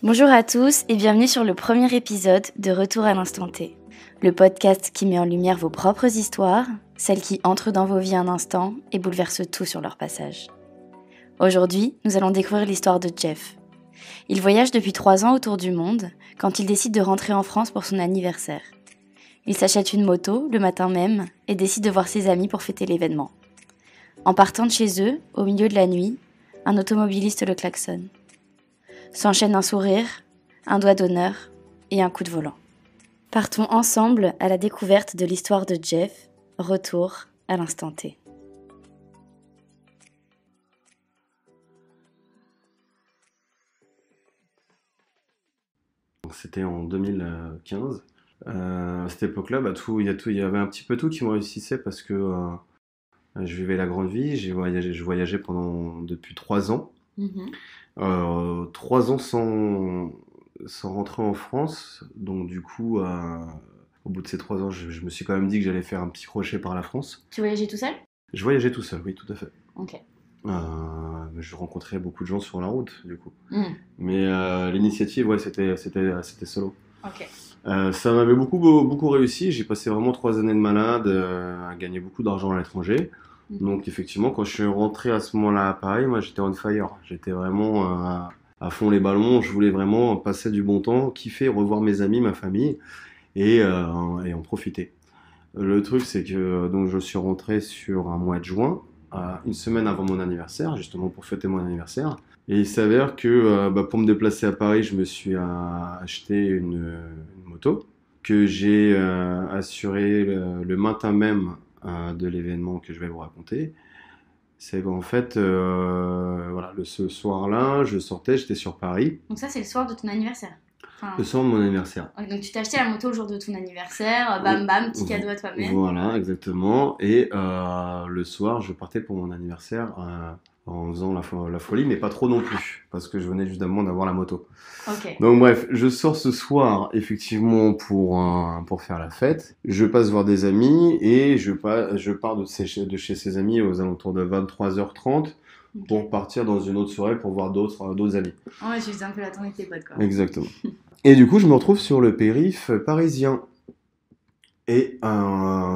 Bonjour à tous et bienvenue sur le premier épisode de Retour à l'instant T, le podcast qui met en lumière vos propres histoires, celles qui entrent dans vos vies un instant et bouleversent tout sur leur passage. Aujourd'hui, nous allons découvrir l'histoire de Jeff. Il voyage depuis 3 ans autour du monde quand il décide de rentrer en France pour son anniversaire. Il s'achète une moto le matin même et décide de voir ses amis pour fêter l'événement. En partant de chez eux, au milieu de la nuit, un automobiliste le klaxonne. S'enchaîne un sourire, un doigt d'honneur et un coup de volant. Partons ensemble à la découverte de l'histoire de Jeff. Retour à l'instant T. C'était en 2015. À cette époque-là, il y avait un petit peu tout qui me réussissait parce que je vivais la grande vie. Je voyageais depuis 3 ans. 3 ans sans rentrer en France. Donc du coup, au bout de ces 3 ans, je me suis quand même dit que j'allais faire un petit crochet par la France. Tu voyageais tout seul ? Je voyageais tout seul, oui, tout à fait. Ok. Je rencontrais beaucoup de gens sur la route, du coup. Mais l'initiative, ouais, c'était solo. Ok. Ça m'avait beaucoup réussi. J'ai passé vraiment 3 années de malade, à gagner beaucoup d'argent à l'étranger. Donc effectivement, quand je suis rentré à ce moment-là à Paris, moi j'étais on fire. J'étais vraiment à fond les ballons. Je voulais vraiment passer du bon temps, kiffer, revoir mes amis, ma famille et en profiter. Le truc, c'est que donc je suis rentré sur un mois de juin, une semaine avant mon anniversaire, justement pour fêter mon anniversaire. Et il s'avère que pour me déplacer à Paris, je me suis acheté une moto que j'ai assurée le matin même de l'événement que je vais vous raconter. C'est qu'en fait, ce soir-là, j'étais sur Paris. Donc ça, c'est le soir de ton anniversaire. Le soir de mon anniversaire. Donc tu t'es acheté la moto le jour de ton anniversaire, bam bam, petit cadeau à toi-même. Voilà, exactement. Et le soir, je partais pour mon anniversaire en faisant la folie, mais pas trop non plus, parce que je venais juste d'avoir la moto. Ok. Donc bref, je sors ce soir, effectivement, pour faire la fête. Je passe voir des amis et je pars de chez ces amis aux alentours de 23h30 pour partir dans une autre soirée pour voir d'autres amis. Ouais, je faisais un peu la tournée avec tes potes, quoi. Exactement. Et du coup, je me retrouve sur le périph' parisien. Et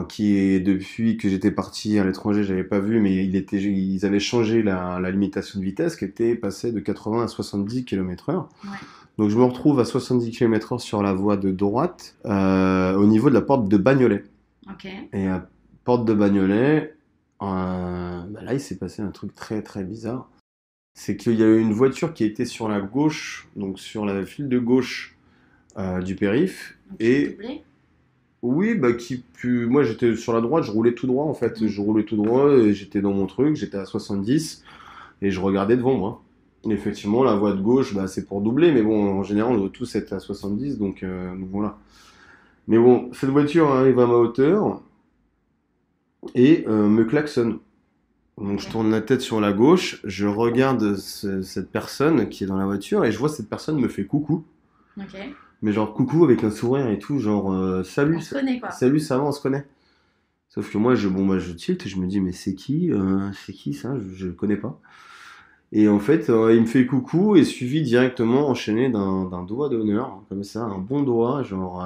qui est depuis que j'étais parti à l'étranger, j'avais pas vu, mais ils avaient changé la limitation de vitesse qui était passée de 80 à 70 km/h. Ouais. Donc je me retrouve à 70 km/h sur la voie de droite, au niveau de la porte de Bagnolet. Ok. Et à porte de Bagnolet, là il s'est passé un truc très très bizarre. C'est qu'il y a eu une voiture qui était sur la gauche, donc sur la file de gauche du périph'. Donc, et doublé. Oui, moi j'étais sur la droite, je roulais tout droit en fait. Je roulais tout droit, et j'étais dans mon truc, j'étais à 70 et je regardais devant moi. Et effectivement, la voie de gauche, c'est pour doubler, mais bon, en général, on doit tous être à 70, donc voilà. Mais bon, cette voiture arrive à ma hauteur et me klaxonne. Donc je tourne la tête sur la gauche, je regarde cette personne qui est dans la voiture et je vois cette personne me fait coucou. Ok. Mais genre coucou avec un sourire et tout, genre salut, on se connaît, quoi. Salut, ça va, on se connaît. Sauf que moi, je tilte et je me dis mais c'est qui ça, je connais pas. Et en fait, il me fait coucou et suivi directement enchaîné d'un doigt d'honneur, comme ça, un bon doigt, genre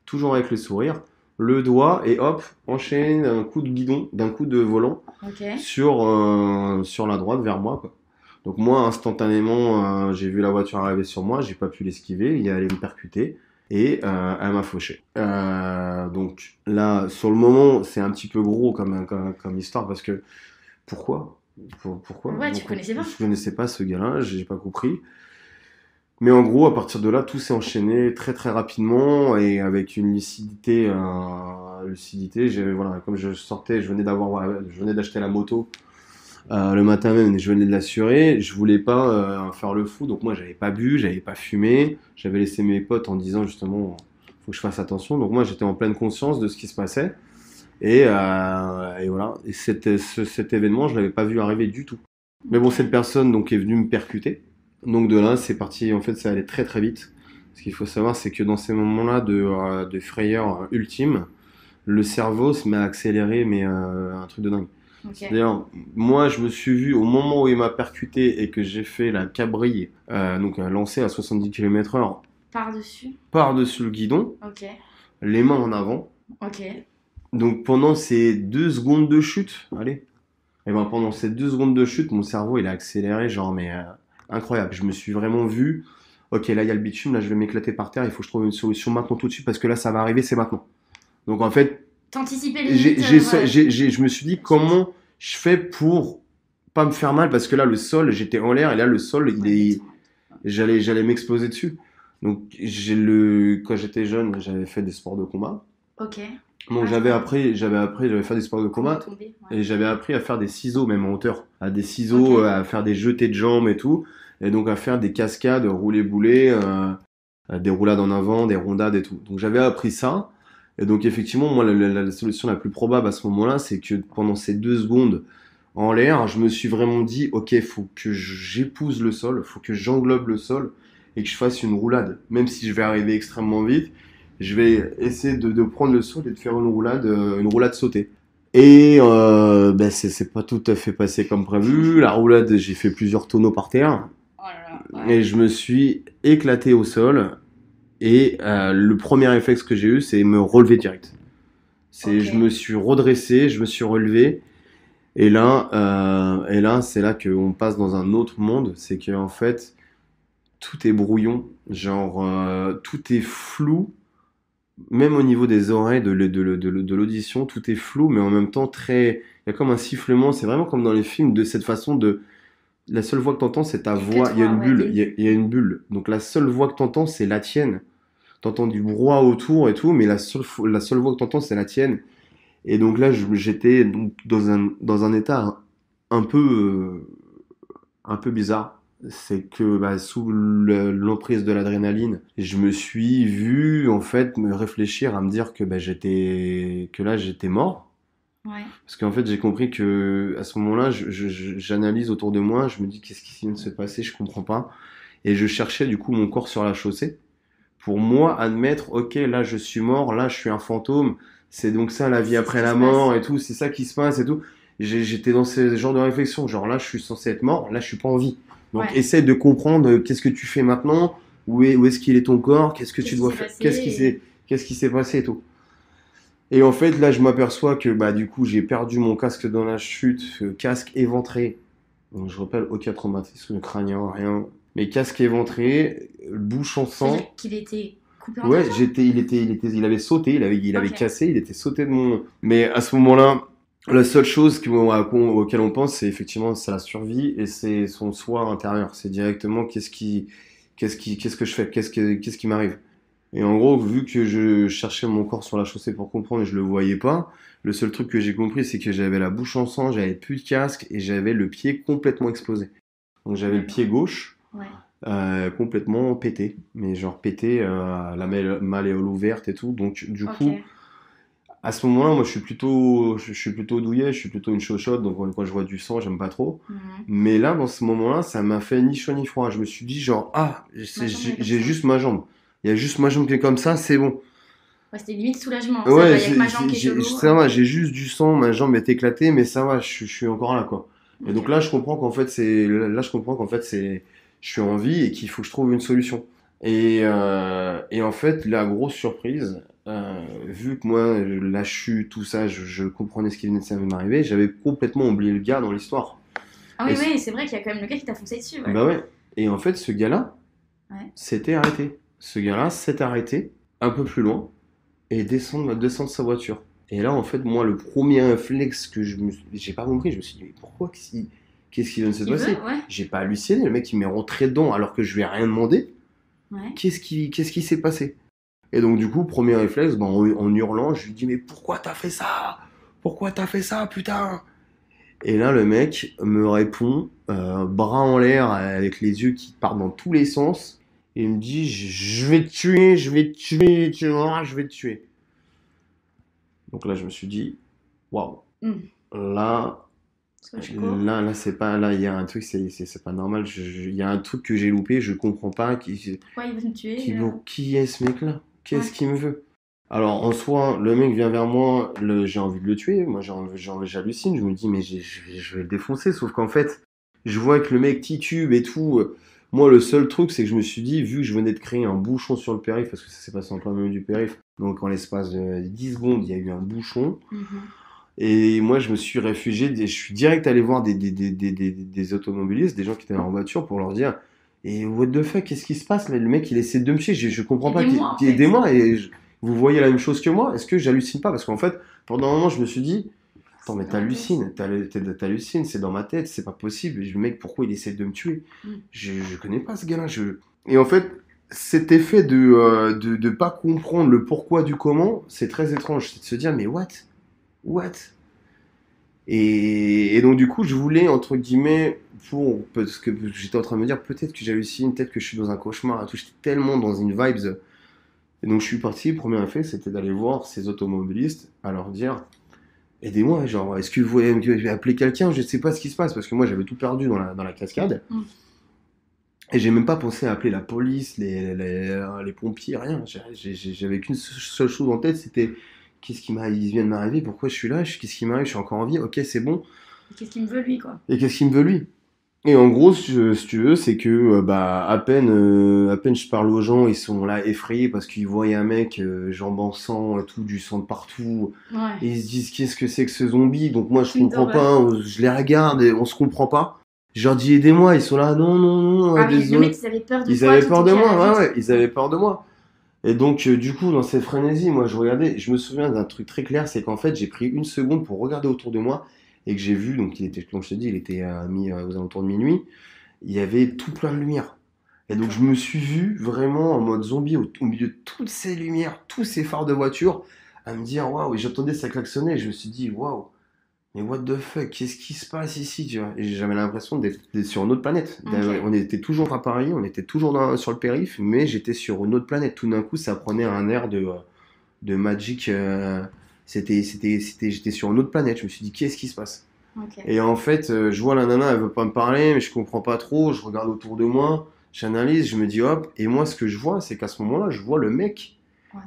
toujours avec le sourire, le doigt et hop, enchaîné d'un coup de guidon, d'un coup de volant sur la droite vers moi, quoi. Donc moi, instantanément, j'ai vu la voiture arriver sur moi, j'ai pas pu l'esquiver, il est allé me percuter et elle m'a fauché. Donc là, sur le moment, c'est un petit peu gros comme histoire parce que pourquoi ? Ouais, tu connaissais pas ? Je connaissais pas ce gars-là, j'ai pas compris. Mais en gros, à partir de là, tout s'est enchaîné très très rapidement et avec une lucidité. Comme je venais d'acheter la moto. Le matin même, je venais de l'assurer, je voulais pas faire le fou, donc moi j'avais pas bu, j'avais pas fumé, j'avais laissé mes potes en disant justement faut que je fasse attention, donc moi j'étais en pleine conscience de ce qui se passait et voilà, et cet événement je l'avais pas vu arriver du tout. Mais bon, cette personne donc est venue me percuter, donc de là c'est parti, en fait ça allait très très vite. Ce qu'il faut savoir, c'est que dans ces moments-là de frayeur ultime, le cerveau se met à accélérer, mais un truc de dingue. Ok. C'est-à-dire, moi, je me suis vu au moment où il m'a percuté et que j'ai fait la cabrille, donc lancé à 70 km/h Par-dessus. par-dessus le guidon, Ok. les mains en avant. Ok. Donc pendant ces 2 secondes de chute, allez, et ben pendant ces 2 secondes de chute, mon cerveau il a accéléré, genre mais incroyable. Je me suis vraiment vu, ok là il y a le bitume, là je vais m'éclater par terre, il faut que je trouve une solution maintenant tout de suite parce que là ça va arriver, c'est maintenant. Donc en fait, T'anticipais limite. Voilà. je me suis dit comment je fais pour pas me faire mal parce que là le sol, j'étais en l'air et là le sol j'allais m'exploser dessus. Donc quand j'étais jeune, j'avais fait des sports de combat. Ok. Donc Ah, j'avais fait des sports de comment combat tomber, ouais. et j'avais appris à faire des ciseaux même en hauteur, à des ciseaux, Ok. à faire des jetés de jambes et tout, et donc à faire des cascades, rouler boulet, des roulades en avant, des rondades et tout. Donc j'avais appris ça, et donc effectivement moi la solution la plus probable à ce moment-là, c'est que pendant ces 2 secondes en l'air, je me suis vraiment dit ok, faut que j'épouse le sol, faut que j'englobe le sol et que je fasse une roulade, même si je vais arriver extrêmement vite. Je vais essayer de prendre le sol et de faire une roulade sautée. Et ben c'est pas tout à fait passé comme prévu. La roulade, j'ai fait plusieurs tonneaux par terre Oh là là, ouais. et je me suis éclaté au sol. Et le premier réflexe que j'ai eu, c'est me relever direct. Ok. Je me suis redressé, je me suis relevé. Et là, c'est là qu'on passe dans un autre monde. C'est que en fait, tout est brouillon. Genre, tout est flou. Même au niveau des oreilles, de l'audition, tout est flou, mais en même temps très. Il y a comme un sifflement, c'est vraiment comme dans les films, de cette façon de. La seule voix que t'entends, c'est ta Il y a que voix. Il y a toi, une ouais, bulle, il y a une bulle. bulle. Donc la seule voix que t'entends, c'est la tienne. T'entends du brouhaha autour et tout, mais la seule voix que t'entends, c'est la tienne. Et donc là, j'étais donc dans un état un peu bizarre. C'est que bah, sous l'emprise de l'adrénaline, je me suis vu en fait me réfléchir à me dire que bah, que là j'étais mort. Ouais. Parce qu'en fait j'ai compris que à ce moment-là, j'analyse autour de moi, je me dis qu'est-ce qui vient de se passer, je comprends pas. Et je cherchais du coup mon corps sur la chaussée pour moi admettre ok là je suis mort, là je suis un fantôme. C'est donc ça la vie C'est ce après qui la se passe. mort et tout, c'est ça qui se passe et tout. J'étais dans ce genre de réflexion, genre là je suis censé être mort, là je suis pas en vie. Donc Ouais. essaie de comprendre qu'est-ce que tu fais maintenant, où est-ce qu'il est ton corps, qu'est-ce que tu Qu'est-ce qui dois s'est faire, passé qu'est-ce qui s'est passé et tout. Et en fait là je m'aperçois que bah du coup j'ai perdu mon casque dans la chute, casque éventré. Donc je rappelle aucun traumatisme crânien, rien. Mais casque éventré, bouche en sang. C'est-à-dire qu'il était coupé en deux, Ouais, genre. il avait sauté, il avait Ok. cassé, il était sauté de mon. Mais à ce moment-là, la seule chose auquel on pense, c'est effectivement c'est la survie et c'est son soi intérieur. C'est directement qu'est-ce que je fais, qu'est-ce qui m'arrive. Et en gros, vu que je cherchais mon corps sur la chaussée pour comprendre et je le voyais pas, le seul truc que j'ai compris, c'est que j'avais la bouche en sang, j'avais plus de casque et j'avais le pied complètement explosé. Donc j'avais le pied gauche. Ouais. Complètement pété, mais genre pété, la malléole ouverte et tout. Donc du Ok. coup, à ce moment-là, moi je suis plutôt douillet, je suis plutôt une chochotte, donc quand je vois du sang, j'aime pas trop. Mhm. Mais là, dans ce moment-là, ça m'a fait ni chaud ni froid. Je me suis dit genre ah, Ma jambe est comme j'ai ça. juste ma jambe. Il y a juste ma jambe qui est comme ça, c'est bon. Ouais, c'était limite soulagement. Ça va, Ouais, il y a que ma jambe qui est chelou. ça va, j'ai juste du sang, ma jambe est éclatée, mais ça va, je suis encore là quoi. Et Ok. donc là, je comprends qu'en fait je suis en vie et qu'il faut que je trouve une solution. Et en fait, la grosse surprise, vu que moi, la chute, tout ça, je comprenais ce qui venait de m'arriver, j'avais complètement oublié le gars dans l'histoire. Ah oui, Et oui, c'est vrai qu'il y a quand même le gars qui t'a foncé dessus. Ouais. bah ouais. Et en fait, ce gars-là Ouais. s'était arrêté. Ce gars-là s'est arrêté un peu plus loin et descendre sa voiture. Et là, en fait, moi, le premier réflexe que j'ai pas compris, je me suis dit, mais pourquoi qu'est-ce qui vient de se Il passer? veut, ouais. J'ai pas halluciné, le mec, il m'est rentré dedans alors que je lui ai rien demandé. Ouais. Qu'est-ce qui s'est passé? Et donc, du coup, premier réflexe, ben, en hurlant, je lui dis, mais pourquoi t'as fait ça? Pourquoi t'as fait ça, putain? Et là, le mec me répond, bras en l'air, avec les yeux qui partent dans tous les sens, et il me dit, je vais te tuer, je vais te tuer, tu vois, je vais te tuer. Donc là, je me suis dit, waouh, Mm. là, Parce que je cours. là, c'est pas, là, il y a un truc, c'est pas normal, il y a un truc que j'ai loupé, je comprends pas, Pourquoi il veut me tuer qui est ce mec-là? Qu'est-ce Ouais. qu'il me veut? Alors, en soi, le mec vient vers moi, j'ai envie de le tuer. Moi, j'hallucine. Je me dis, mais je vais le défoncer. Sauf qu'en fait, je vois que le mec titube et tout. Moi, le seul truc, c'est que je me suis dit, vu que je venais de créer un bouchon sur le périph', parce que ça s'est passé en plein milieu du périph', donc en l'espace de 10 secondes, il y a eu un bouchon. Et moi, je me suis réfugié, je suis direct allé voir des automobilistes, des gens qui étaient en voiture pour leur dire, et what the fuck, qu'est-ce qui se passe là? Le mec, il essaie de me tuer, je comprends pas. Aidez-moi, en fait. Aidez-moi, et vous voyez la même chose que moi? Est-ce que j'hallucine pas? Parce qu'en fait, pendant un moment, je me suis dit, attends, mais t'hallucines, c'est dans ma tête, c'est pas possible. Le mec, pourquoi il essaie de me tuer? Je connais pas ce gars-là. Et en fait, cet effet de pas comprendre le pourquoi du comment, c'est très étrange. C'est de se dire, mais what? What? Et donc du coup, je voulais, entre guillemets, parce que j'étais en train de me dire, peut-être que j'hallucine, peut-être que je suis dans un cauchemar, et tout, j'étais tellement dans une vibes. Et donc je suis parti, premier effet, c'était d'aller voir ces automobilistes, à leur dire, aidez-moi, genre, est-ce que vous voulez appeler quelqu'un? Je ne sais pas ce qui se passe, parce que moi j'avais tout perdu dans la cascade. Et j'ai même pas pensé à appeler la police, les pompiers, rien. J'avais qu'une seule chose en tête, c'était il vient de m'arriver, pourquoi je suis là, qu'est-ce qui m'arrive, je suis encore en vie, ok, c'est bon. Qu'est-ce qu'il me veut, lui, quoi? Et qu'est-ce qu'il me veut, lui? Et en gros, si tu veux, c'est que à peine je parle aux gens, ils sont là effrayés parce qu'ils voient un mec, jambes en sang et tout, du sang de partout. Ouais. Et ils se disent, qu'est-ce que c'est que ce zombie? Donc moi, je Une comprends horreur. pas, je les regarde et on se comprend pas. Je leur dis, aidez-moi, ils sont là, non, non, non, Ah oui, le désolé. mec, ils avaient peur de Ils toi, avaient tout peur est de dit à la moi, vite. ouais, ouais, ils avaient peur de moi. Et donc, du coup, dans cette frénésie, moi, je regardais, je me souviens d'un truc très clair, c'est qu'en fait, j'ai pris une seconde pour regarder autour de moi et que j'ai vu, donc comme je te dis, il était aux alentours de minuit, il y avait tout plein de lumière. Et donc, je me suis vu vraiment en mode zombie au milieu de toutes ces lumières, tous ces phares de voiture, à me dire, waouh, et j'entendais ça klaxonner, et je me suis dit, waouh, mais what the fuck, qu'est-ce qui se passe ici, tu vois? Et j'avais l'impression d'être sur une autre planète. Ok. On était toujours à Paris, on était toujours sur le périph', mais j'étais sur une autre planète. Tout d'un coup, ça prenait un air de Magic. J'étais sur une autre planète. Je me suis dit, qu'est-ce qui se passe? Ok. Et en fait, je vois la nana, elle veut pas me parler, mais je comprends pas trop. Je regarde autour de moi, j'analyse, je me dis hop. Et moi, ce que je vois, c'est qu'à ce moment-là, je vois le mec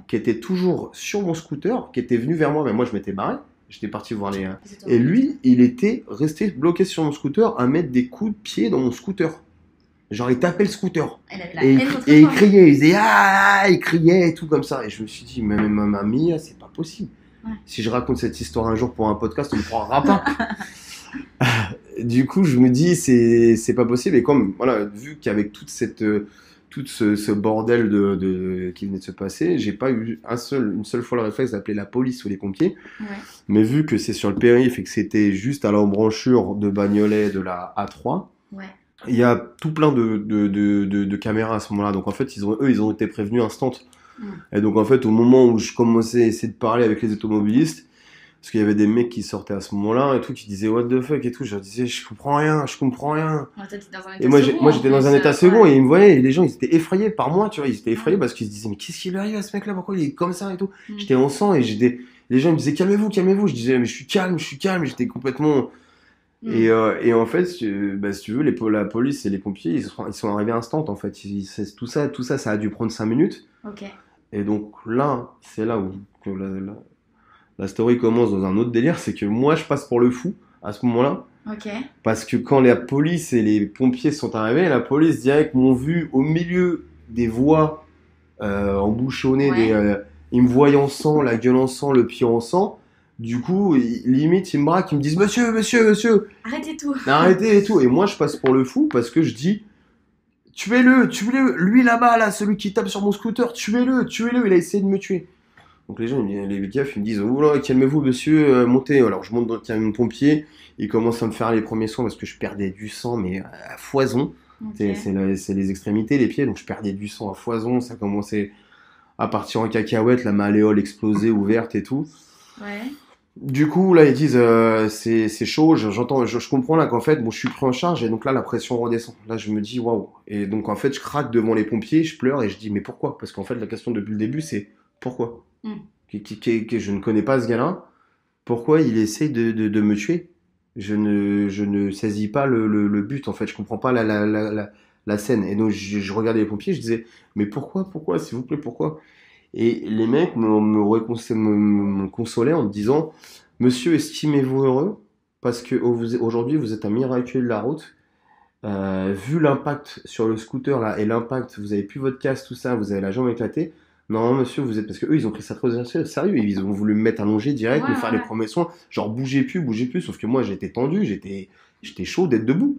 qui était toujours sur mon scooter, qui était venu vers moi, mais moi, je m'étais barré. J'étais parti voir les. Et lui, il était resté bloqué sur mon scooter à mettre des coups de pied dans mon scooter. Genre, il tapait le scooter. Elle avait la Et, haine contre et il toi. criait, il faisait ah, il criait et tout comme ça. Et je me suis dit, mais mamie, c'est pas possible. Ouais. Si je raconte cette histoire un jour pour un podcast, on ne me croira pas. Du coup, je me dis, c'est pas possible. Et comme, voilà, vu qu'avec tout ce bordel qui venait de se passer, j'ai pas eu une seule fois le réflexe d'appeler la police ou les pompiers. Ouais. Mais vu que c'est sur le périph' et que c'était juste à l'embranchure de Bagnolet de la A3, Ouais. il y a tout plein de caméras à ce moment-là. Donc en fait, ils ont été prévenus instant. Et donc en fait, au moment où je commençais à essayer de parler avec les automobilistes, parce qu'il y avait des mecs qui sortaient à ce moment-là et tout, qui disaient what the fuck et tout, je leur disais je comprends rien. Ouais, toi, t'étais dans un état Et moi, second, moi en j'étais dans plus, un état second ouais. et ils me voyaient et les gens ils étaient effrayés par moi, tu vois, ils étaient effrayés parce qu'ils se disaient mais qu'est-ce qui lui arrive à ce mec-là, pourquoi il est comme ça et tout. J'étais en sang et les gens ils me disaient calmez-vous, calmez-vous, je disais mais je suis calme, j'étais complètement. Et en fait, si tu veux, la police et les pompiers, ils sont arrivés instant en fait. Tout ça, ça a dû prendre 5 minutes. Ok. Et donc là, c'est là où que la story commence dans un autre délire, c'est que moi je passe pour le fou à ce moment-là. Ok. Parce que quand la police et les pompiers sont arrivés, la police direct m'ont vu au milieu des voies embouchonnées, Ouais. ils me voient en sang, la gueule en sang, le pied en sang. Du coup, limite, ils me braquent, ils me disent monsieur, Arrêtez tout. arrêtez et tout. Et moi, je passe pour le fou parce que je dis tuez-le, lui là-bas, là, celui qui tape sur mon scooter, tuez-le, il a essayé de me tuer. Donc les gens, les gars, ils me disent oh là, calmez-vous, monsieur, montez. Alors je monte dans le camion de pompier, ils commencent à me faire les premiers soins parce que je perdais du sang, mais à foison. Ok. C'est les extrémités, les pieds, donc je perdais du sang à foison. Ça commençait à partir en cacahuète, la malléole explosée, ouverte et tout. Ouais. Du coup, là, ils disent c'est chaud. Je comprends là qu'en fait, bon, je suis pris en charge et donc là, la pression redescend. Là, je me dis waouh. Et donc en fait, je craque devant les pompiers, je pleure et je dis mais pourquoi? Parce qu'en fait, la question depuis le début, c'est pourquoi? Que je ne connais pas ce gars-là. Pourquoi il essaye de me tuer? Je ne saisis pas le but en fait. Je comprends pas la scène. Et donc je regardais les pompiers, je disais mais pourquoi, s'il vous plaît, pourquoi? Et les mecs me consolaient en me disant, monsieur, estimez-vous heureux parce que aujourd'hui vous êtes un miraculé de la route. Vu l'impact sur le scooter là et l'impact, vous avez plus votre casque, tout ça, vous avez la jambe éclatée. Non, monsieur, vous êtes parce que eux ils ont pris ça très au sérieux. Ils ont voulu me mettre allongé direct, me faire les premiers soins, genre bougez plus. Sauf que moi j'étais tendu, j'étais chaud d'être debout.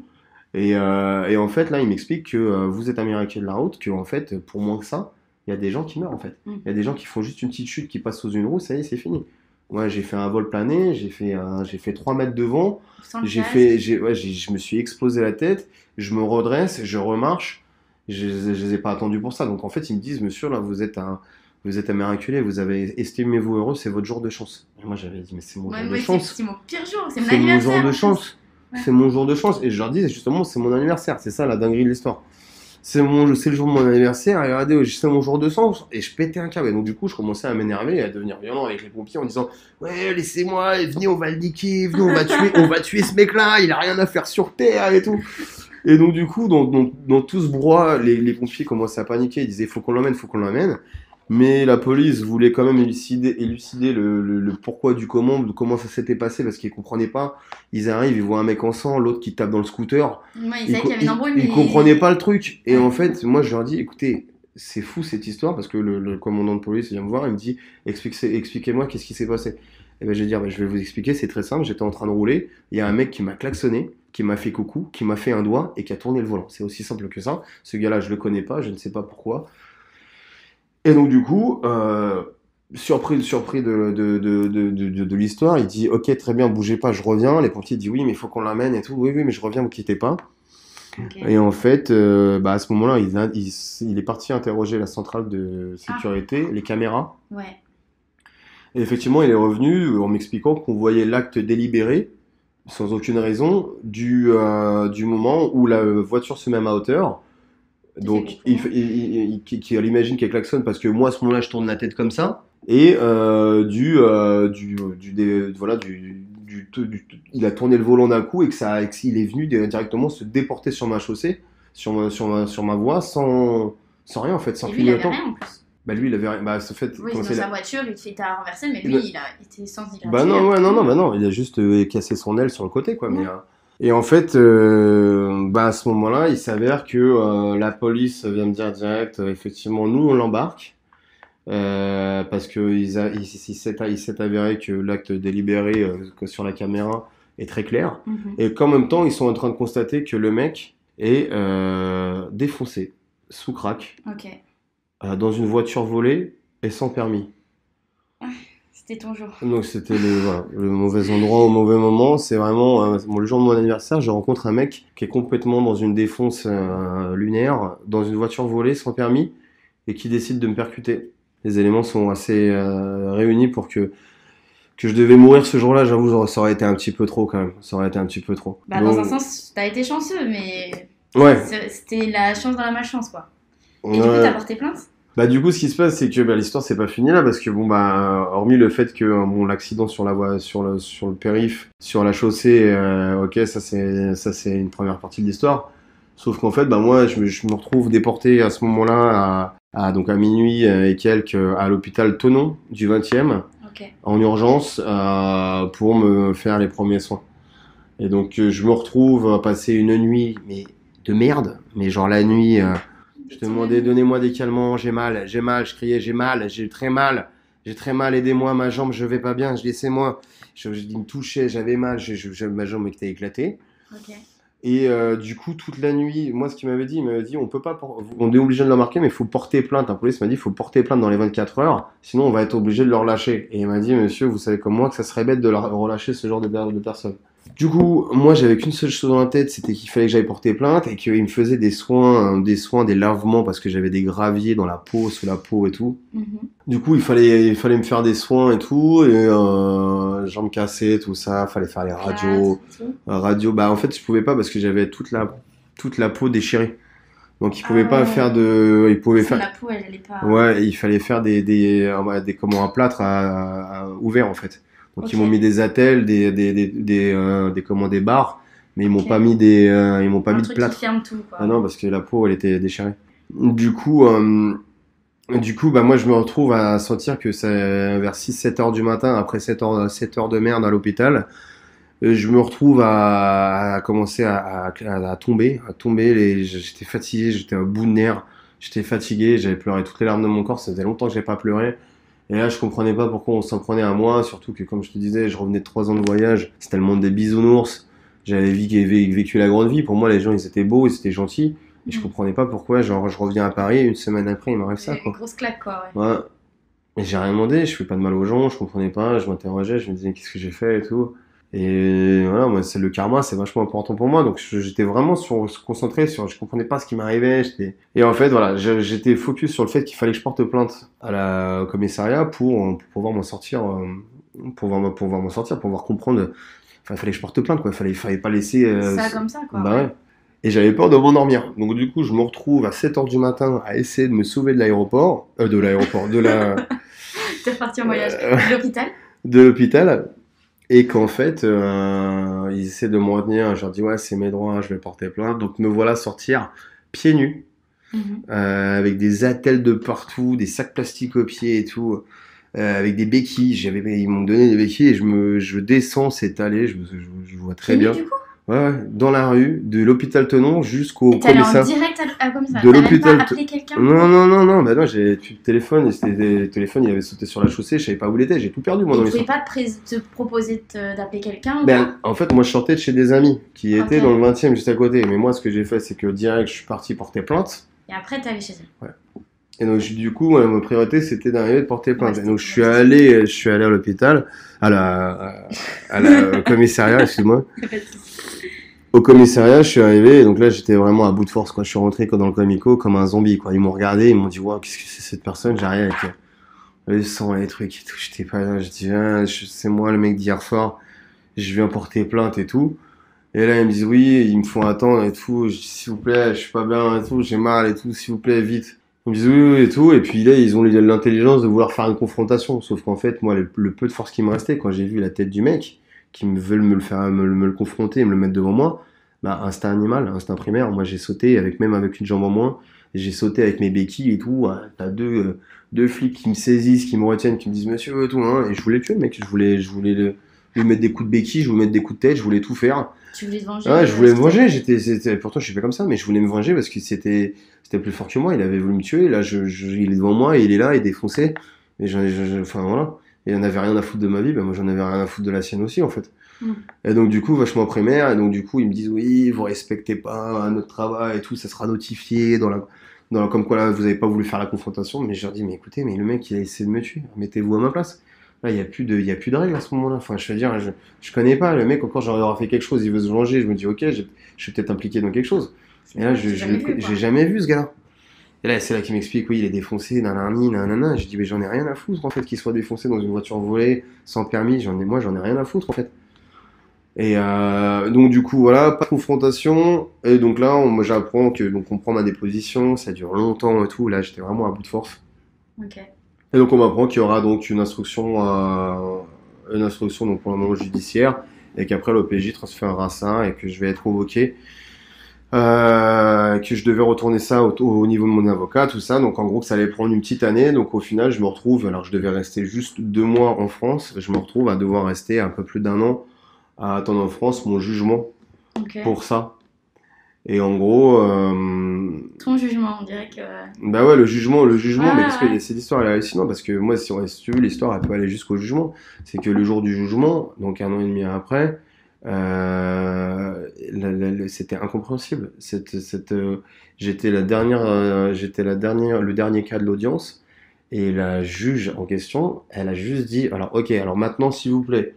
Et en fait là, il m'explique que vous êtes un miracle de la route, que en fait pour moins que ça, il y a des gens qui meurent en fait. Il y a des gens qui font juste une petite chute, qui passent sous une roue, ça y est, c'est fini. Moi, j'ai fait un vol plané, j'ai fait 3 mètres de vent, je me suis explosé la tête, je me redresse, je remarche, je les ai pas attendus pour ça. Donc en fait, ils me disent, monsieur, là, vous êtes un miraculé, vous avez, estimez-vous heureux, c'est votre jour de chance. Et moi, j'avais dit, mais c'est mon jour de chance. C'est mon pire jour, c'est mon C'est mon anniversaire. jour de chance. C'est mon jour de chance. Et je leur dis, justement, c'est mon anniversaire, c'est ça la dinguerie de l'histoire. C'est le jour de mon anniversaire, et regardez, c'est mon jour de sens, et je pétais un câble. Et donc, du coup, je commençais à m'énerver et à devenir violent avec les pompiers en disant, ouais, laissez-moi, venez, on va le niquer, venez, on va tuer ce mec-là, il a rien à faire sur terre et tout. Et donc, du coup, dans tout ce brouhaha, les pompiers commençaient à paniquer, ils disaient, faut qu'on l'emmène. Mais la police voulait quand même élucider le pourquoi du comment, de comment ça s'était passé, parce qu'ils comprenaient pas. Ils arrivent, ils voient un mec en sang, l'autre qui tape dans le scooter. Ouais, ils savaient qu'il y avait une embrouille, mais ils comprenaient pas le truc. Et en fait, moi, je leur dis, écoutez, c'est fou cette histoire, parce que le commandant de police vient me voir, il me dit, expliquez-moi qu'est-ce qui s'est passé. Et ben, je vais dire, je vais vous expliquer, c'est très simple, j'étais en train de rouler, il y a un mec qui m'a klaxonné, qui m'a fait coucou, qui m'a fait un doigt et qui a tourné le volant. C'est aussi simple que ça. Ce gars-là, je le connais pas, je ne sais pas pourquoi. Et donc du coup, surpris de l'histoire, il dit ok très bien, bougez pas, je reviens. Les pompiers disent oui mais il faut qu'on l'amène et tout. Oui mais je reviens, vous quittez pas. Okay. Et en fait, à ce moment-là, il est parti interroger la centrale de sécurité, les caméras. Ouais. Et effectivement, il est revenu en m'expliquant qu'on voyait l'acte délibéré, sans aucune raison, du moment où la voiture se met à ma hauteur. Donc, il imagine qu'elle klaxonne parce que moi, à ce moment-là, je tourne la tête comme ça. Et il a tourné le volant d'un coup et qu'il est venu directement se déporter sur ma chaussée, sur ma voie, sans rien en fait, sans clignotant. Rien en plus. Bah lui, il avait rien. Bah, ce fait, oui, dans sa voiture, il t'a renversé, mais lui, il a été sans y Bah non, il a juste cassé son aile sur le côté, quoi. Ouais. Mais, et en fait, à ce moment-là, il s'avère que la police vient me dire direct, effectivement, nous, on l'embarque. Parce que il s'est avéré que l'acte délibéré sur la caméra est très clair. Et qu'en même temps, ils sont en train de constater que le mec est défoncé, sous crack. Ok. Dans une voiture volée et sans permis. C'était ton jour. Donc c'était le mauvais endroit au mauvais moment. C'est vraiment le jour de mon anniversaire, je rencontre un mec qui est complètement dans une défonce lunaire, dans une voiture volée sans permis et qui décide de me percuter. Les éléments sont assez réunis pour que je devais mourir ce jour-là. J'avoue, ça aurait été un petit peu trop quand même. Ça aurait été un petit peu trop. Bah, donc, dans un sens, t'as été chanceux, mais ouais. C'était la chance dans la malchance, quoi. Et du coup, t'as porté plainte ? Bah du coup, ce qui se passe, c'est que l'histoire c'est pas fini là, parce que hormis le fait que l'accident sur la voie, sur le périph', sur la chaussée, ok, ça c'est une première partie de l'histoire. Sauf qu'en fait, moi, je me retrouve déporté à ce moment-là à minuit et quelques à l'hôpital Thonon du 20e, okay. En urgence pour me faire les premiers soins. Et donc je me retrouve à passer une nuit mais de merde, mais genre la nuit. Je demandais, donnez-moi des calmants, j'ai mal, je criais, j'ai très mal, aidez-moi, ma jambe, je vais pas bien, laissez-moi. Il me touchait, j'avais mal, ma jambe était éclatée. Okay. Et du coup, toute la nuit, moi, ce qu'il m'avait dit, on est obligé de le marquer, mais il faut porter plainte. La police m'a dit, il faut porter plainte dans les 24 heures, sinon on va être obligé de le relâcher. Et il m'a dit, monsieur, vous savez comme moi que ça serait bête de relâcher ce genre de personnes. Du coup, moi, j'avais qu'une seule chose dans la tête, c'était qu'il fallait que j'aille porter plainte et qu'il me faisait des soins, des lavements parce que j'avais des graviers dans la peau, sous la peau et tout. Du coup, il fallait me faire des soins et tout, et jambes cassées, tout ça, fallait faire les radios. En fait, je pouvais pas parce que j'avais toute la peau déchirée. Donc, il pouvait pas faire de, il pouvait faire. La peau, elle allait pas. Ouais, il fallait faire un plâtre ouvert en fait. Donc okay. Ils m'ont mis des attelles, des barres, mais ils m'ont pas mis mis de plâtre. Qui ferme tout, quoi. Ah non, parce que la peau elle était déchirée. Du coup, Du coup, bah, moi, je me retrouve à sentir que c'est vers 6-7 heures du matin, après 7 heures de merde à l'hôpital. Je me retrouve à commencer à tomber, j'étais fatigué, j'étais à bout de nerfs, j'étais fatigué, j'avais pleuré toutes les larmes de mon corps, ça faisait longtemps que j'avais pas pleuré. Et là, je comprenais pas pourquoi on s'en prenait à moi, surtout que, comme je te disais, je revenais de 3 ans de voyage, c'était le monde des bisounours, j'avais vécu la grande vie, pour moi, les gens, ils étaient beaux, ils étaient gentils, et je comprenais pas pourquoi, genre, je reviens à Paris, une semaine après, il m'arrive ça, Une quoi. grosse claque, quoi, ouais. Ouais. Et j'ai rien demandé, je fais pas de mal aux gens, je comprenais pas, je m'interrogeais, je me disais qu'est-ce que j'ai fait et tout. Et voilà, moi, c'est le karma, c'est vachement important pour moi, donc j'étais vraiment concentré sur, je comprenais pas ce qui m'arrivait, et en fait, voilà, j'étais focus sur le fait qu'il fallait que je porte plainte au commissariat pour pouvoir m'en sortir, pouvoir m'en sortir, pour pouvoir comprendre, enfin, il fallait que je porte plainte, quoi, fallait pas laisser, Ça comme ça, quoi. bah ouais. Et j'avais peur de m'endormir. Donc du coup, je me retrouve à 7 heures du matin à essayer de me sauver de l'aéroport, T'es reparti en voyage. euh, De l'hôpital. de l'hôpital, et qu'en fait, ils essaient de me retenir. Je leur dis ouais, c'est mes droits, je vais porter plainte. Donc me voilà sortir pieds nus, avec des attelles de partout, des sacs plastiques aux pieds et tout, avec des béquilles. Ils m'ont donné des béquilles et je descends cette allée, je vois très bien. Du coup, Ouais, dans la rue, de l'hôpital Tenon jusqu'au et t'es allé en commissariat. direct à commissariat. De T'as même l'hôpital. pas appelé quelqu'un. Non, bah non, j'ai plus de téléphone, le téléphone il avait sauté sur la chaussée, je savais pas où il était, j'ai tout perdu moi Et dans tu l'histoire. pouvais pas te proposer d'appeler quelqu'un ou quoi Ben, en fait, moi je sortais de chez des amis qui étaient Ok. dans le 20e juste à côté, mais moi ce que j'ai fait c'est que direct je suis parti porter plainte, Et après, t'es allé chez elle. et donc du coup ma priorité c'était d'arriver de porter plainte. Ouais, Et donc c'était je suis allé à l'hôpital, au commissariat, excuse-moi. Au commissariat, je suis arrivé, et donc là, j'étais vraiment à bout de force, quoi. Je suis rentré dans le comico comme un zombie, quoi. Ils m'ont regardé, ils m'ont dit, wow, qu'est-ce que c'est cette personne? J'arrive avec le sang, les trucs et tout. J'étais pas là, je dis, ah, c'est moi le mec d'hier soir, je viens porter plainte et tout. Et là, ils me disent, oui, ils me font attendre et tout. Je dis, s'il vous plaît, je suis pas bien et tout, j'ai mal et tout, s'il vous plaît, vite. Ils me disent, oui, oui, et tout. Et puis là, ils ont l'intelligence de vouloir faire une confrontation. Sauf qu'en fait, moi, le peu de force qui me restait, quand j'ai vu la tête du mec, qui me veulent me le confronter et me le mettre devant moi, bah, instinct animal, instinct primaire. Moi, j'ai sauté même avec une jambe en moins. Et j'ai sauté avec mes béquilles et tout. T'as deux flics qui me saisissent, qui me retiennent, qui me disent, monsieur, et tout, hein. Et je voulais le tuer, le mec. Je voulais lui mettre des coups de béquille, je voulais mettre des coups de tête, je voulais tout faire. Tu voulais te venger. Ouais, je voulais me venger, pourtant je suis pas comme ça, mais je voulais me venger parce que c'était plus fort que moi, il avait voulu me tuer, là il est devant moi, il est là, il est défoncé, et enfin voilà, et il en avait rien à foutre de ma vie, bah moi j'en avais rien à foutre de la sienne aussi en fait. Et donc du coup, vachement primaire, et donc du coup ils me disent oui, vous respectez pas notre travail et tout, ça sera notifié comme quoi là vous avez pas voulu faire la confrontation, mais je leur dis mais écoutez, mais le mec il a essayé de me tuer, mettez-vous à ma place. Là, il y a plus de règles à ce moment-là. Enfin, je veux dire, je connais pas le mec. Encore, j'aurais fait quelque chose, il veut se venger. Je me dis, ok, je suis peut-être impliqué dans quelque chose. Et là, j'ai jamais vu ce gars-là. Et là, c'est là qu'il m'explique, oui, il est défoncé, nanani, nanana. Je dis, mais j'en ai rien à foutre en fait qu'il soit défoncé dans une voiture volée, sans permis. Moi, j'en ai rien à foutre en fait. Et donc du coup, voilà, pas de confrontation. Et donc là, moi, j'apprends que donc on prend ma déposition, ça dure longtemps et tout. Là, j'étais vraiment à bout de force. Ok. Et donc on m'apprend qu'il y aura donc une instruction donc pour le moment judiciaire, et qu'après l'OPJ transférera ça et que je vais être convoqué, que je devais retourner ça au niveau de mon avocat, tout ça. Donc en gros que ça allait prendre une petite année. Donc au final je me retrouve, alors je devais rester juste 2 mois en France, je me retrouve à devoir rester un peu plus d'1 an à attendre en France mon jugement Ok. pour ça. Et en gros, Ton jugement, on dirait que. bah ouais, le jugement, Ouais, mais parce que ouais. cette histoire elle est hallucinante, parce que moi, si tu veux, l'histoire elle peut aller jusqu'au jugement. C'est que le jour du jugement, donc 1 an et demi après, c'était incompréhensible. J'étais le dernier cas de l'audience, et la juge en question, elle a juste dit, alors ok, alors maintenant s'il vous plaît,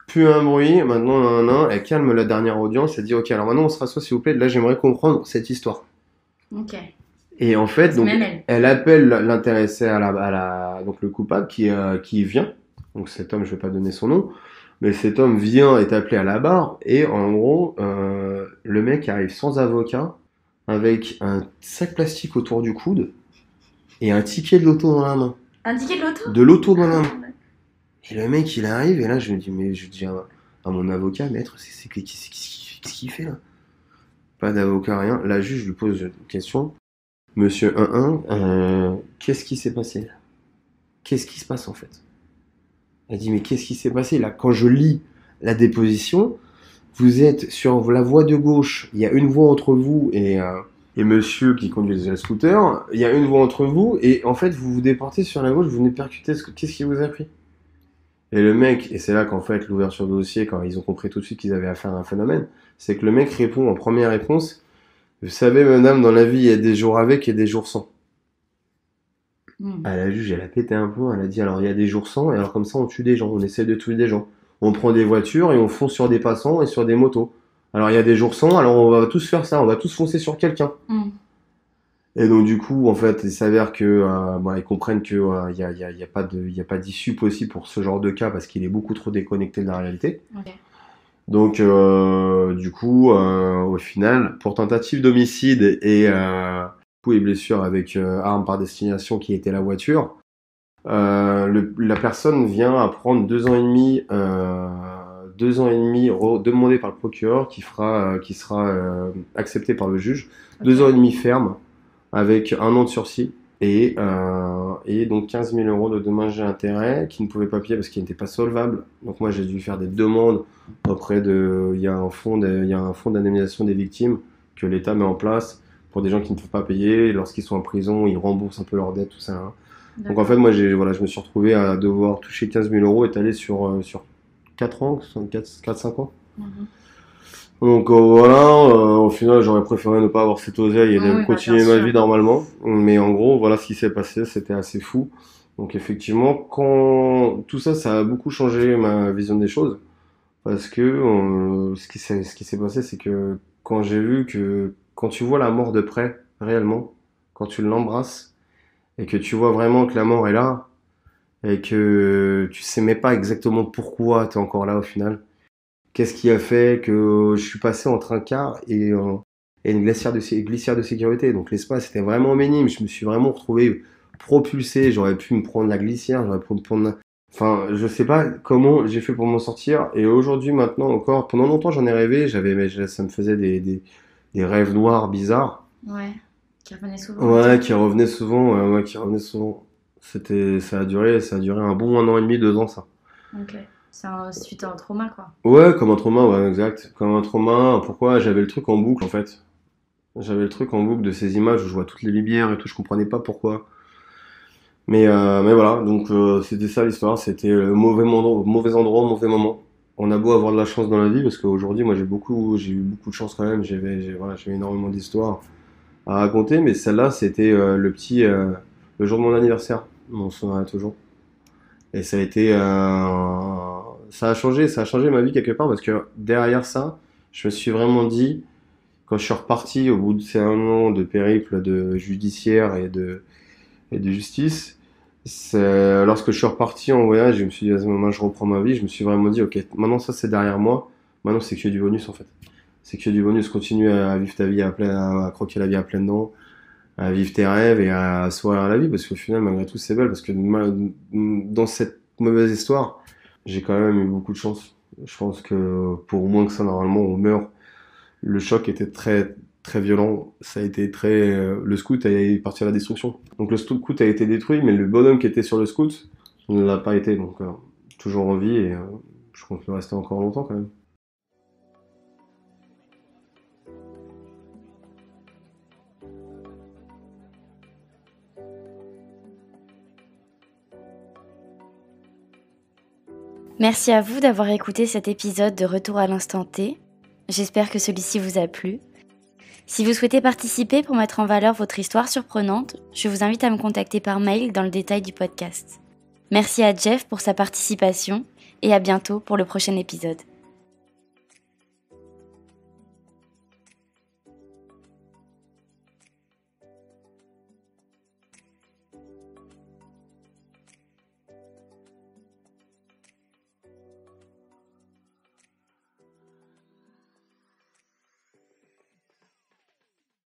plus un bruit, maintenant elle calme la dernière audience, elle dit ok, alors maintenant on se rassoit s'il vous plaît, là j'aimerais comprendre cette histoire. Ok. Et en fait, donc, Même elle. elle appelle l'intéressé donc le coupable qui vient. Donc cet homme, je vais pas donner son nom, mais cet homme est appelé à la barre, et en gros, le mec arrive sans avocat, avec un sac plastique autour du coude, et un ticket de loto dans la main. Un ticket de l'auto. De loto dans la main. Et le mec, il arrive, et là, je dis à mon avocat, maître, qu'est-ce qu'il fait là? Pas d'avocat, rien. La juge lui pose une question. Monsieur 1-1, qu'est-ce qui s'est passé là? Qu'est-ce qui se passe en fait? Elle dit, mais qu'est-ce qui s'est passé là? Quand je lis la déposition, vous êtes sur la voie de gauche, il y a une voie entre vous et monsieur qui conduisait le scooter, il y a une voie entre vous, et en fait, vous vous déportez sur la gauche, vous venez percuter, qu'est-ce qui vous a pris? Et le mec, et c'est là qu'en fait, l'ouverture de dossier, quand ils ont compris tout de suite qu'ils avaient affaire à un phénomène, c'est que le mec répond en première réponse, vous savez, madame, dans la vie, il y a des jours avec et des jours sans. La juge, elle a pété un plomb, elle a dit, alors il y a des jours sans, et alors comme ça, on tue des gens, on essaie de tuer des gens. On prend des voitures et on fonce sur des passants et sur des motos. Alors il y a des jours sans, alors on va tous faire ça, on va tous foncer sur quelqu'un. Et donc du coup, en fait, il s'avère que ils comprennent que y a pas d'issue possible pour ce genre de cas parce qu'il est beaucoup trop déconnecté de la réalité. Ok. Donc du coup, au final, pour tentative d'homicide et coups et blessures avec arme par destination qui était la voiture, la personne vient à prendre 2 ans et demi demandé par le procureur qui sera accepté par le juge. Okay. 2 ans et demi ferme avec 1 an de sursis et donc 15 000 € de dommages et intérêts qui ne pouvaient pas payer parce qu'ils n'étaient pas solvables. Donc moi j'ai dû faire des demandes auprès il y a un fonds d'indemnisation des victimes que l'État met en place pour des gens qui ne peuvent pas payer. Lorsqu'ils sont en prison, ils remboursent un peu leurs dettes, tout ça. Hein. Donc en fait moi je me suis retrouvé à devoir toucher 15 000 € étalés sur 4 ans, 4-5 ans. Donc au final j'aurais préféré ne pas avoir cette oseille et de continuer ma vie normalement. Mais en gros voilà ce qui s'est passé, c'était assez fou. Donc effectivement quand tout ça a beaucoup changé ma vision des choses. Parce que ce qui s'est passé c'est que quand j'ai vu que quand tu vois la mort de près réellement, quand tu l'embrasses et que tu vois vraiment que la mort est là et que tu sais même pas exactement pourquoi tu es encore là au final. Qu'est-ce qui a fait que je suis passé entre un car et une glissière de sécurité. Donc l'espace était vraiment minime. Je me suis vraiment retrouvé propulsé. J'aurais pu me prendre la glissière. J'aurais pu me prendre... Enfin, je sais pas comment j'ai fait pour m'en sortir. Et aujourd'hui, maintenant encore, pendant longtemps j'en ai rêvé. Ça me faisait des rêves noirs bizarres. Ouais, qui revenaient souvent. Ouais, qui revenaient souvent. Ça a duré un bon 1 an et demi, 2 ans ça. Ok. C'est suite à un trauma, quoi. Ouais, comme un trauma, ouais, exact. Comme un trauma. Pourquoi? J'avais le truc en boucle, en fait. J'avais le truc en boucle de ces images où je vois toutes les lumières et tout. Je comprenais pas pourquoi. Mais voilà. Donc, c'était ça l'histoire. C'était mauvais endroit, mauvais moment. On a beau avoir de la chance dans la vie, parce qu'aujourd'hui, moi, j'ai eu beaucoup de chance quand même. J'ai énormément d'histoires à raconter. Mais celle-là, c'était le jour de mon anniversaire. On se souviendra toujours. Et ça a été ça a changé ma vie quelque part parce que derrière ça, je me suis vraiment dit quand je suis reparti au bout de ces 1 an de périple de judiciaire et de justice, lorsque je suis reparti en voyage, je me suis dit à ce moment je reprends ma vie, je me suis vraiment dit OK, maintenant ça c'est derrière moi, maintenant c'est que du bonus en fait. C'est que du bonus, continue à vivre ta vie à croquer la vie à pleines dents, à vivre tes rêves et à sourire la vie parce qu'au final malgré tout c'est belle parce que dans cette mauvaise histoire j'ai quand même eu beaucoup de chance. Je pense que pour moins que ça normalement on meurt. Le choc était très très violent, ça a été le scout est parti à la destruction. Donc le scout a été détruit mais le bonhomme qui était sur le scout ne l'a pas été donc toujours en vie et je compte le rester encore longtemps quand même. Merci à vous d'avoir écouté cet épisode de Retour à l'instant T. J'espère que celui-ci vous a plu. Si vous souhaitez participer pour mettre en valeur votre histoire surprenante, je vous invite à me contacter par mail dans le détail du podcast. Merci à Jeff pour sa participation et à bientôt pour le prochain épisode.